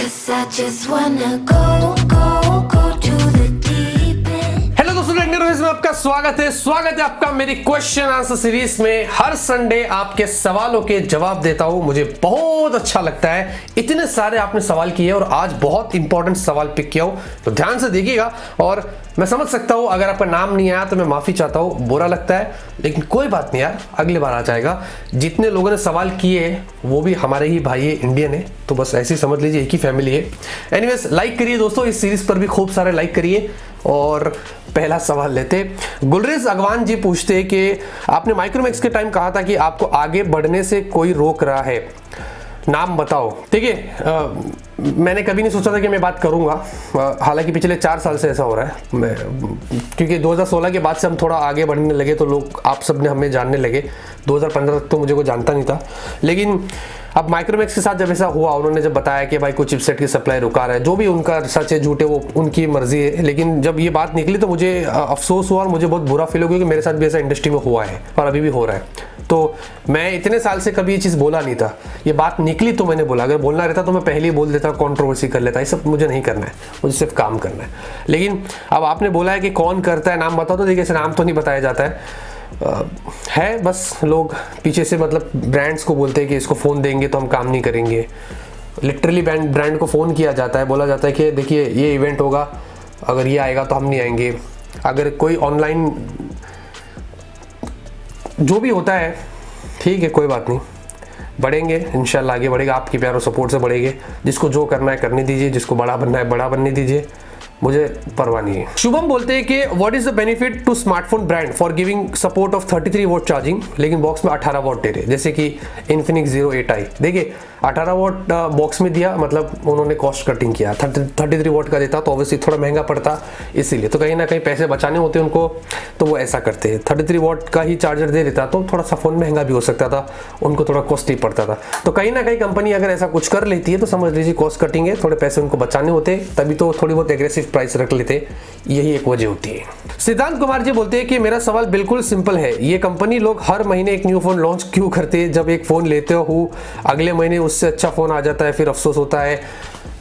'Cause I just wanna go to the deep end. Hello दोस्तों, technical में आपका स्वागत है आपका मेरी क्वेश्चन आंसर सीरीज में। हर संडे आपके सवालों के जवाब देता हूं, मुझे बहुत अच्छा लगता है। इतने सारे आपने सवाल किए और आज बहुत इंपॉर्टेंट सवाल पिक किया हो, तो ध्यान से देखिएगा। और मैं समझ सकता हूं अगर आपका नाम नहीं आया तो मैं माफी चाहता हूं, बुरा लगता है, लेकिन कोई बात नहीं यार, अगली बार आ जाएगा। जितने लोगों ने सवाल किए वो भी हमारे ही भाई है, इंडियन है, तो बस ऐसे ही समझ लीजिए, एक ही फैमिली है। एनीवेज, लाइक करिए दोस्तों, इस सीरीज पर भी खूब सारे लाइक करिए। और पहला सवाल लेते, गुलरेज अगवान जी पूछते कि आपने माइक्रोमैक्स के टाइम कहा था कि आपको आगे बढ़ने से कोई रोक रहा है, नाम बताओ। देखिए, मैंने कभी नहीं सोचा था कि मैं बात करूंगा, हालांकि पिछले 4 साल से ऐसा हो रहा है। क्योंकि 2016 के बाद से हम थोड़ा आगे बढ़ने लगे तो लोग आप सब ने हमें जानने लगे। 2015 तक तो मुझे कोई जानता नहीं था, लेकिन अब माइक्रोमैक्स के साथ जब ऐसा हुआ, उन्होंने जब बताया कि भाई कुछ चिपसेट की सप्लाई रुका रहा है, जो भी उनका सच है झूठ है वो उनकी मर्जी है, लेकिन जब ये बात निकली तो मुझे अफसोस हुआ और मुझे बहुत बुरा फील हो गया कि मेरे साथ भी ऐसा इंडस्ट्री में हुआ है और अभी भी हो रहा है। तो मैं इतने साल से कभी ये चीज़ बोला नहीं था, ये बात निकली तो मैंने बोला। अगर बोलना रहता तो मैं पहले ही बोल देता, कंट्रोवर्सी कर लेता। ये सब मुझे नहीं करना है, मुझे सिर्फ काम करना है। लेकिन अब आपने बोला है कि कौन करता है, नाम बताओ, तो देखिए नाम तो नहीं बताया जाता है बस लोग पीछे से मतलब ब्रांड्स को बोलते हैं कि इसको फ़ोन देंगे तो हम काम नहीं करेंगे। लिटरली ब्रांड को फ़ोन किया जाता है, बोला जाता है कि देखिए ये इवेंट होगा, अगर ये आएगा तो हम नहीं आएंगे। अगर कोई ऑनलाइन जो भी होता है, ठीक है, कोई बात नहीं, बढ़ेंगे इंशाल्लाह, आगे बढ़ेगा, आपकी प्यार और सपोर्ट से बढ़ेंगे। जिसको जो करना है करने दीजिए, जिसको बड़ा बनना है बड़ा बनने दीजिए, मुझे परवाह नहीं है। शुभम बोलते हैं कि what is the benefit to smartphone brand for giving support of 33 watt charging, लेकिन बॉक्स में 18 वॉट दे रहे, जैसे कि इन्फिनिक्स Zero 8i। देखिए 18 वॉट बॉक्स में दिया, मतलब उन्होंने कॉस्ट कटिंग किया। 33 वॉट का देता तो ऑब्वियसली थोड़ा महंगा पड़ता, इसीलिए तो कहीं ना कहीं पैसे बचाने होते उनको, तो वो ऐसा करते हैं। 33 वॉट का ही चार्जर दे देता तो थोड़ा सा फोन महंगा भी हो सकता था, उनको थोड़ा कॉस्टली पड़ता था। तो कहीं ना कहीं कंपनी अगर ऐसा कुछ कर लेती है तो समझ लीजिए कॉस्ट कटिंग है, थोड़े पैसे उनको बचाने होते, तभी तो थोड़ी बहुत एग्रेसिव प्राइस रख लेते, यही एक वजह होती है। सिद्धांत कुमार जी बोलते हैं कि मेरा सवाल बिल्कुल सिंपल है, ये कंपनी लोग हर महीने एक न्यू फोन लॉन्च क्यों करते हैं? जब एक फोन लेते हो अगले महीने उससे अच्छा फोन आ जाता है, फिर अफसोस होता है।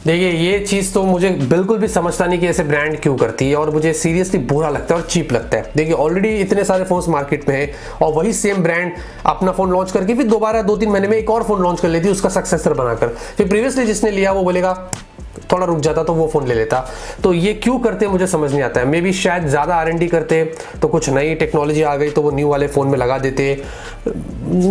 देखिए ये चीज़ तो मुझे बिल्कुल भी समझता नहीं कि ऐसे ब्रांड क्यों करती है, और मुझे सीरियसली बुरा लगता है और चीप लगता है। देखिए ऑलरेडी इतने सारे फोन्स मार्केट में है और वही सेम ब्रांड अपना फोन लॉन्च करके फिर दोबारा 2-3 महीने में एक और फोन लॉन्च कर लेती है उसका सक्सेसर बनाकर, फिर प्रीवियसली जिसने लिया वो बोलेगा थोड़ा रुक जाता तो वो फोन ले लेता। तो ये क्यों करते हैं मुझे समझ नहीं आता है। मे बी शायद ज़्यादा R&D करते तो कुछ नई टेक्नोलॉजी आ गई तो वो न्यू वाले फ़ोन में लगा देते,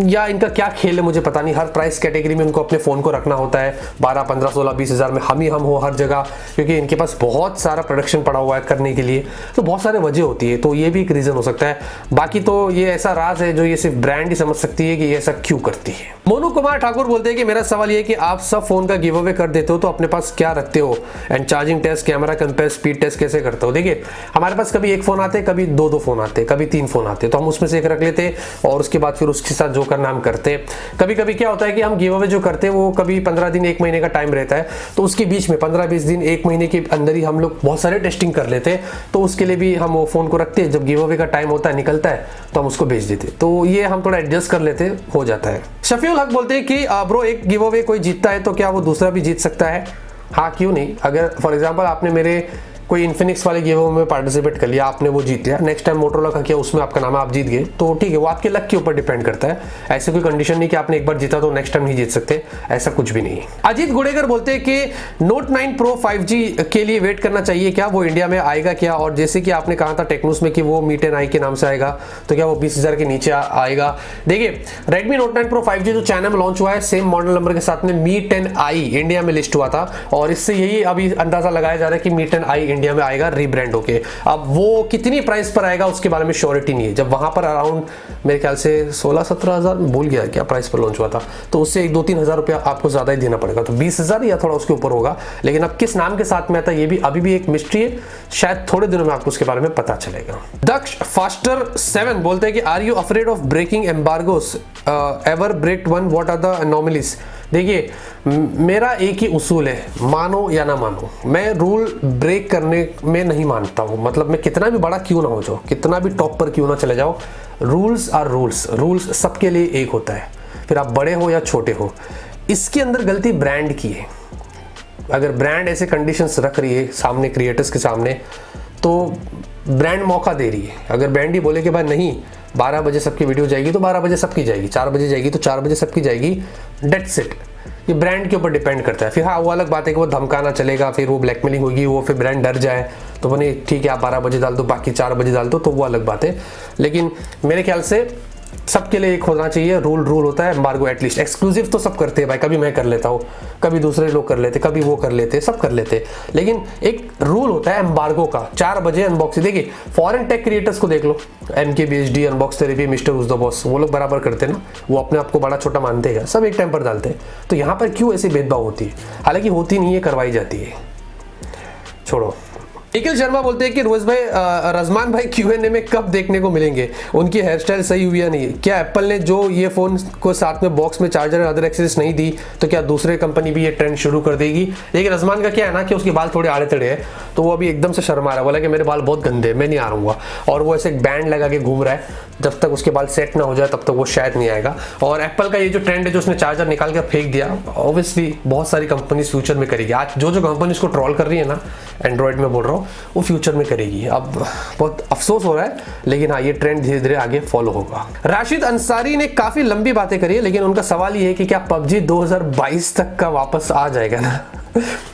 या इनका क्या खेल है मुझे पता नहीं। हर प्राइस कैटेगरी में उनको अपने फ़ोन को रखना होता है, 12, 15, 16, 20 हज़ार में हम हो हर जगह, क्योंकि इनके पास बहुत सारा प्रोडक्शन पड़ा हुआ है करने के लिए। तो बहुत सारे वजह होती है, तो ये भी एक रीज़न हो सकता है। बाकी तो ये ऐसा राज है जो ये सिर्फ ब्रांड ही समझ सकती है कि ये ऐसा क्यों करती है। मोनू कुमार ठाकुर बोलते हैं कि मेरा सवाल ये है कि आप सब फ़ोन का गिव अवे कर देते हो तो अपने पास क्या रखते हो, and charging test, camera compare, speed test कैसे करते हो? देखिए हमारे पास कभी एक फ़ोन आते, कभी 2-2 फ़ोन आते, कभी 3 फ़ोन आते, तो हम उसमें से एक रख लेते और उसके बाद फिर उसके साथ जो करना हम करते। कभी कभी क्या होता है कि हम गिव अवे जो करते हैं वो कभी 15 दिन 1 महीने का टाइम रहता है, तो उसके बीच में 15-20 दिन 1 महीने के अंदर ही हम लोग बहुत सारे टेस्टिंग कर लेते हैं, तो उसके लिए भी हम वो फ़ोन को रखते हैं। जब गिव अवे का टाइम होता है, निकलता है, तो हम उसको भेज देते, तो ये हम थोड़ा एडजस्ट कर लेते, हो जाता है। शफीउल हक बोलते हैं कि ब्रो एक गिव अवे कोई जीतता है तो क्या वो दूसरा भी जीत सकता है? हाँ, क्यों नहीं। अगर फॉर एग्जांपल आपने मेरे कोई इन्फिनिक्स वाले गिव अवे में पार्टिसिपेट कर लिया, आपने वो जीत लिया, नेक्स्ट टाइम मोटरोला का किया, उसमें आपका नाम है, आप जीत गए, तो ठीक है, वो आपके लक के ऊपर डिपेंड करता है। ऐसे कोई कंडीशन नहीं कि आपने एक बार जीता तो नेक्स्ट टाइम नहीं जीत सकते, ऐसा कुछ भी नहीं है। अजीत गुड़ेकर बोलते हैं कि Note 9 Pro 5G के लिए वेट करना चाहिए क्या, वो इंडिया में आएगा क्या? और जैसे कि आपने कहा था टेक्नोस में कि वो Mi 10i के नाम से आएगा, तो क्या वो 20,000 के नीचे आएगा? देखिए Redmi Note 9 Pro 5G जो चाइना में लॉन्च हुआ है, सेम मॉडल नंबर के साथ में Mi 10i इंडिया में लिस्ट हुआ था, और इससे यही अभी अंदाजा लगाया जा रहा है कि Mi 10i इंडिया में आएगा रीब्रांड होके। अब वो कितनी प्राइस पर आएगा उसके बारे में श्योरिटी नहीं है। जब वहां पर अराउंड मेरे ख्याल से 16-17 हज़ार, भूल गया क्या प्राइस पर लॉन्च हुआ था, तो उससे 2-3 हज़ार रुपया आपको ज़्यादा ही देना पड़ेगा, तो 20,000 या थोड़ा उसके ऊपर होगा। लेकिन अब किस नाम के साथ में आता है ये भी अभी भी एक मिस्ट्री है, शायद थोड़े दिनों में आपको उसके बारे में पता चलेगा। दक्ष फास्टर 7 बोलते हैं कि are you afraid of breaking embargoes, ever break one, what are the anomalies? देखिए मेरा एक ही उसूल है, मानो या ना मानो, मैं रूल ब्रेक करने में नहीं मानता हूँ। मतलब मैं कितना भी बड़ा क्यों ना हो जाओ, कितना भी टॉप पर क्यों ना चले जाओ, रूल्स आर रूल्स, रूल्स सबके लिए एक होता है, फिर आप बड़े हो या छोटे हो। इसके अंदर गलती ब्रांड की है, अगर ब्रांड ऐसे कंडीशंस रख रही है सामने क्रिएटर्स के सामने, तो ब्रांड मौका दे रही है। अगर ब्रांड ही बोले कि भाई नहीं 12 बजे सबकी वीडियो जाएगी तो 12 बजे सबकी जाएगी, 4 बजे जाएगी तो 4 बजे सबकी जाएगी, डेट्स इट। ये ब्रांड के ऊपर डिपेंड करता है। फिर हाँ, वो अलग बात है कि वो धमकाना चलेगा, फिर वो ब्लैकमेलिंग होगी, वो फिर ब्रांड डर जाए तो बने ठीक है आप 12 बजे डाल दो, बाकी 4 बजे डाल दो, तो वो अलग बात है। लेकिन मेरे ख्याल से सबके लिए एक होना चाहिए रूल होता है एम्बार्गो। एटलीस्ट एक्सक्लूसिव तो सब करते हैं भाई, कभी मैं कर लेता हूँ, कभी दूसरे लोग कर लेते, कभी वो कर लेते, सब कर लेते, लेकिन एक रूल होता है एम्बार्गो का। 4 बजे अनबॉक्सिंग। देखिए फॉरेन टेक क्रिएटर्स को देख लो, MKBHD, अनबॉक्स थेरेपी, मिस्टर उस द बॉस, वो लोग बराबर करते हैं ना, वो अपने आप को बड़ा छोटा मानते हैं, सब एक टाइम पर डालते हैं। तो यहाँ पर क्यों ऐसी भेदभाव होती है? हालांकि होती नहीं है, करवाई जाती है, छोड़ो। निखिल शर्मा बोलते हैं कि रोज भाई रजमान भाई Q&A में कब देखने को मिलेंगे, उनकी हेयर स्टाइल सही हुई या नहीं? क्या एप्पल ने जो ये फोन को साथ में बॉक्स में चार्जर और अदर एक्सेसरीज नहीं दी तो क्या दूसरे कंपनी भी ये ट्रेंड शुरू कर देगी? लेकिन रजमान का क्या है ना कि उसके बाल थोड़े आड़े तड़े हैं, तो वो अभी एकदम से शर्मा रहा है, बोला कि मेरे बाल बहुत गंदे, मैं नहीं आ रहूँगा, और वो ऐसे एक बैंड लगा के घूम रहा है। जब तक उसके बाल सेट ना हो जाए तब तक वो शायद नहीं आएगा। और एप्पल का ये जो ट्रेंड है, जो उसने चार्जर निकाल कर फेंक दिया, ऑब्वियसली बहुत सारी कंपनी फ्यूचर में करेगी। आज जो कंपनी इसको ट्रोल कर रही है ना, एंड्रॉइड में बोल रहा हूँ, वो फ्यूचर में करेगी। अब बहुत अफसोस हो रहा है, लेकिन हाँ ये ट्रेंड धीरे धीरे आगे फॉलो होगा। राशिद अंसारी ने काफी लंबी बातें करी है, लेकिन उनका सवाल ये है कि क्या पबजी 2022 तक का वापस आ जाएगा ना?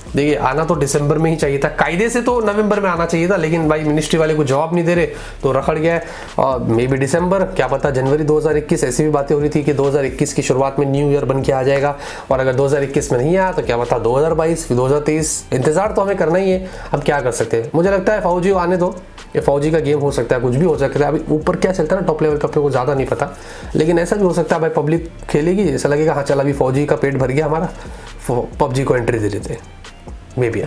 देखिए आना तो दिसंबर में ही चाहिए था, कायदे से तो नवंबर में आना चाहिए था, लेकिन भाई मिनिस्ट्री वाले को जवाब नहीं दे रहे तो रखड़ गया है। और मे बी दिसंबर, क्या पता जनवरी 2021। ऐसी भी बातें हो रही थी कि 2021 की शुरुआत में न्यू ईयर बन के आ जाएगा, और अगर 2021 में नहीं आया तो क्या पता 2022 फिर 2023। इंतजार तो हमें करना ही है, अब क्या कर सकते हैं। मुझे लगता है फौजी आने दो, ये फौजी का गेम हो सकता है, कुछ भी हो सकता है। अभी ऊपर क्या चलता है ना टॉप लेवल का अपने को ज़्यादा नहीं पता, लेकिन ऐसा भी हो सकता है भाई पब्लिक खेलेगी, ऐसा लगेगा हाँ चल अभी फौजी का पेट भर गया हमारा, पबजी को एंट्री दे देते मे बी।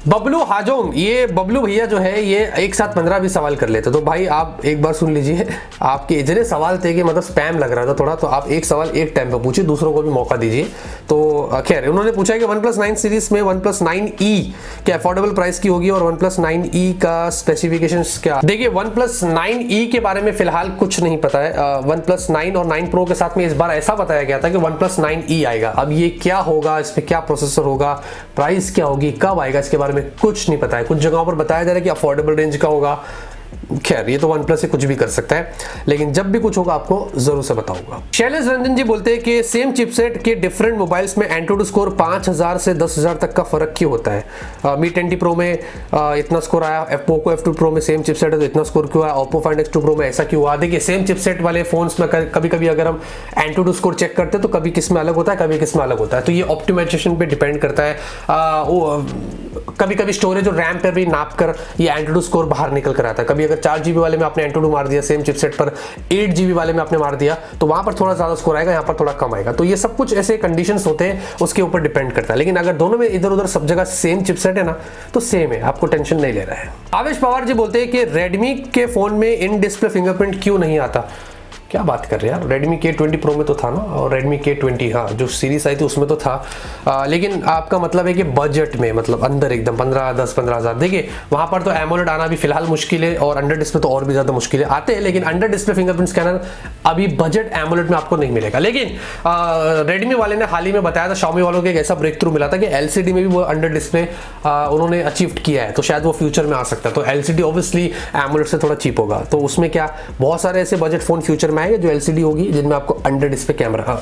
बबलू हाजोंग, ये बबलू भैया जो है ये एक साथ 15-20 सवाल कर लेते, तो भाई आप एक बार सुन लीजिए। आपके इतने सवाल थे कि मतलब स्पैम लग रहा था थोड़ा, तो आप एक सवाल एक टाइम पे पूछिए, दूसरों को भी मौका दीजिए। तो खैर उन्होंने पूछा कि OnePlus 9 सीरीज में OnePlus 9E क्या अफोर्डेबल प्राइस की होगी, और OnePlus 9E का स्पेसिफिकेशंस क्या? देखिए OnePlus 9E के बारे में फिलहाल कुछ नहीं पता है। OnePlus 9 और 9 Pro के साथ में इस बार ऐसा बताया गया था कि OnePlus 9E आएगा। अब ये क्या होगा, इसमें क्या प्रोसेसर होगा, प्राइस क्या होगी, कब आएगा, इसके बारे में कुछ नहीं पता है। कुछ जगहों पर बताया जा रहा है कि अफोर्डेबल रेंज का होगा। खैर ये तो OnePlus से कुछ भी कर सकता है, लेकिन जब भी कुछ होगा आपको जरूर से बताऊंगा। शैलेश रंजन जी बोलते हैं कि सेम चिपसेट के डिफरेंट मोबाइल्स में एंटूडू स्कोर 5000 से 10,000 तक का फर्क क्यों होता है? Mi 10T Pro में इतना स्कोर आया, Poco F2 Pro में सेम चिपसेट है तो इतना स्कोर क्यों आया, Oppo Find X2 Pro में ऐसा क्यों हुआ? देखिए सेम चिपसेट वाले फोन्स में कभी कभी अगर हम एंटूडू स्कोर चेक करते हैं तो कभी किस में अलग होता है, कभी किस में अलग होता है, तो ये ऑप्टिमाइजेशन पे डिपेंड करता है। कभी कभी स्टोरेज और रैम पर भी नाप कर ये एंटूडू स्कोर बाहर निकल कर आता है। कभी अगर 4GB वाले में आपने एंटूडू मार दिया, सेम चिपसेट पर 8GB वाले में आपने मार दिया, तो वहां पर थोड़ा ज्यादा स्कोर आएगा, यहाँ पर थोड़ा कम आएगा। तो ये सब कुछ ऐसे कंडीशंस होते हैं, उसके ऊपर डिपेंड करता है। लेकिन अगर दोनों में इधर उधर सब जगह सेम चिपसेट है ना, तो सेम है, आपको टेंशन नहीं ले रहा है। आवेश पवार जी बोलते हैं कि रेडमी के फोन में इन डिस्प्ले फिंगरप्रिंट क्यों नहीं आता? क्या बात कर रहे हैं यार, Redmi K20 Pro में तो था ना, और Redmi K20 हाँ जो सीरीज आई थी उसमें तो था। लेकिन आपका मतलब है कि बजट में, मतलब अंदर एकदम 10-15 हज़ार। देखिए वहाँ पर तो एमोलेड आना भी फिलहाल मुश्किल है, और अंडर डिस्प्ले तो और भी ज़्यादा मुश्किल है। आते हैं लेकिन अंडर डिस्प्ले फिंगरप्रिंट स्कैनर अभी बजट एमोलेड में आपको नहीं मिलेगा। लेकिन Redmi वाले ने हाल ही में बताया था, Xiaomi वालों को एक ऐसा ब्रेक थ्रू मिला था कि LCD में भी वो अंडर डिस्प्ले उन्होंने अचीव किया है, तो शायद वो फ्यूचर में आ सकता है। तो LCD ऑब्वियसली एमोलेड से थोड़ा चीप होगा, तो उसमें क्या बहुत सारे ऐसे बजट फोन फ्यूचर में आएंगे जो LCD होगी, जिनमें आपको under display camera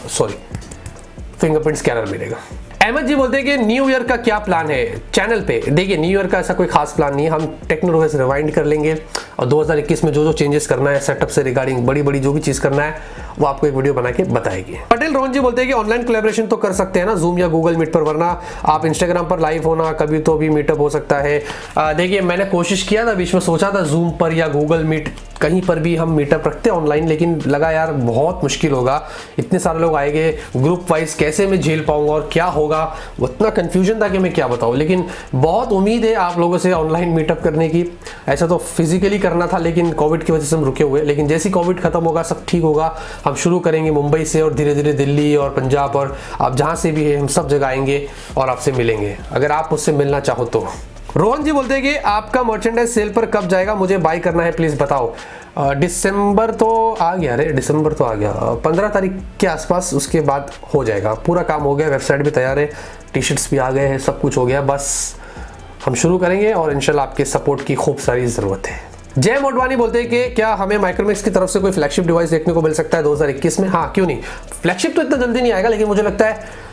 fingerprint scanner मिलेगा। अहमद जी बोलते हैं कि न्यू ईयर का क्या प्लान है चैनल पे? देखिए न्यू ईयर का ऐसा कोई खास प्लान नहीं है, हम टेक्नोलॉजी से रिवाइंड कर लेंगे और 2021 में जो जो चेंजेस करना है सेटअप से रिगार्डिंग बड़ी जो भी चीज करना है वो आपको एक वीडियो बना के बताएगी। पटेल रोहन जी बोलते हैं कि ऑनलाइन कोलैबोरेशन तो कर सकते हैं ना जूम या गूगल मीट पर, वरना आप इंस्टाग्राम पर लाइव होना कभी तो भी मीटअप हो सकता है। देखिए मैंने कोशिश किया था, बीच में सोचा था जूम पर या गूगल मीट कहीं पर भी हम मीटअप रखते हैं ऑनलाइन, लेकिन लगा यार बहुत मुश्किल होगा, इतने सारे लोग आएंगे ग्रुप वाइज, कैसे मैं झेल पाऊंगा और क्या होगा, उतना कंफ्यूजन था कि मैं क्या बताऊं। लेकिन बहुत उम्मीद है आप लोगों से ऑनलाइन मीटअप करने की। ऐसा तो फिजिकली करना था लेकिन कोविड की वजह से हम रुके हुए, लेकिन जैसे ही कोविड खत्म होगा सब ठीक होगा, हम शुरू करेंगे मुंबई से और धीरे धीरे दिल्ली और पंजाब और आप जहां से भी है हम सब जगह आएंगे और आपसे मिलेंगे, अगर आप मुझसे मिलना चाहो तो। रोहन जी बोलते हैं कि आपका मर्चेंडाइज सेल पर कब जाएगा, मुझे बाय करना है प्लीज बताओ। दिसंबर तो आ गया, अरे दिसंबर तो आ गया, 15 तारीख के आसपास, उसके बाद हो जाएगा, पूरा काम हो गया, वेबसाइट भी तैयार है, टी शर्ट्स भी आ गए हैं, सब कुछ हो गया, बस हम शुरू करेंगे और इंशाल्लाह आपके सपोर्ट की खूब सारी ज़रूरत है। जय मोटवानी बोलते हैं कि क्या हमें माइक्रोमैक्स की तरफ से कोई फ्लैगशिप डिवाइस देखने को मिल सकता है 2021 में? हाँ, क्यों नहीं। फ्लैगशिप तो इतना जल्दी नहीं आएगा, लेकिन मुझे लगता है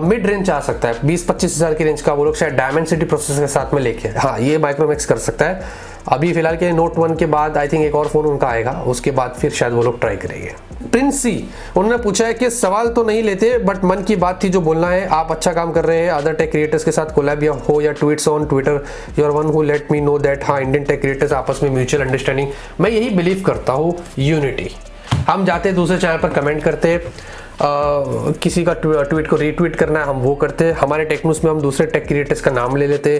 मिड रेंज आ सकता है, 20-25 हज़ार की रेंज का वो लोग शायद डायमेंसिटी प्रोसेसर के साथ में लेके, हाँ ये माइक्रोमैक्स कर सकता है। अभी फिलहाल के नोट 1 के बाद आई थिंक एक और फ़ोन उनका आएगा, उसके बाद फिर शायद वो लोग ट्राई करेंगे। प्रिंस सी उन्होंने पूछा है कि सवाल तो नहीं लेते बट मन की बात थी जो बोलना है, आप अच्छा काम कर रहे हैं, अदर टेक क्रिएटर्स के साथ कोलैब या हो या tweets on Twitter, you are one who let me know that हाँ इंडियन टेक क्रिएटर्स आपस में म्यूचुअल अंडरस्टैंडिंग। मैं यही बिलीव करता हूँ, यूनिटी। हम जाते दूसरे चैनल पर कमेंट करते, किसी का ट्वीट को रीट्वीट करना है हम वो करते, हमारे टेक न्यूज़ में हम दूसरे टेक क्रिएटर्स का नाम ले लेते,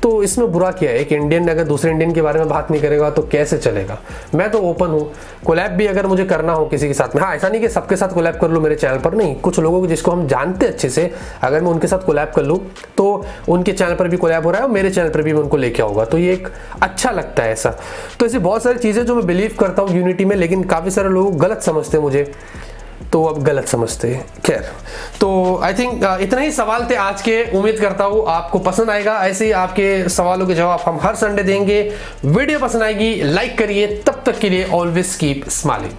तो इसमें बुरा क्या है? एक इंडियन अगर दूसरे इंडियन के बारे में बात नहीं करेगा तो कैसे चलेगा? मैं तो ओपन हूँ, कोलैब भी अगर मुझे करना हो किसी के साथ में, हाँ ऐसा नहीं कि सबके साथ कोलैब कर लूँ मेरे चैनल पर, नहीं, कुछ लोगों को जिसको हम जानते अच्छे से अगर मैं उनके साथ कोलैब कर लूँ तो उनके चैनल पर भी कोलैब हो रहा है और मेरे चैनल पर भी मैं उनको लेके आऊँगा, तो ये एक अच्छा लगता है ऐसा। तो ऐसी बहुत सारी चीज़ें जो मैं बिलीव करता हूँ यूनिटी में, लेकिन काफ़ी सारे लोग गलत समझते हैं मुझे, तो अब गलत समझते हैं। खैर, तो आई थिंक इतना ही सवाल थे आज के, उम्मीद करता हूँ आपको पसंद आएगा। ऐसे ही आपके सवालों के जवाब हम हर संडे देंगे। वीडियो पसंद आएगी लाइक करिए, तब तक के लिए ऑलवेज कीप स्माइलिंग।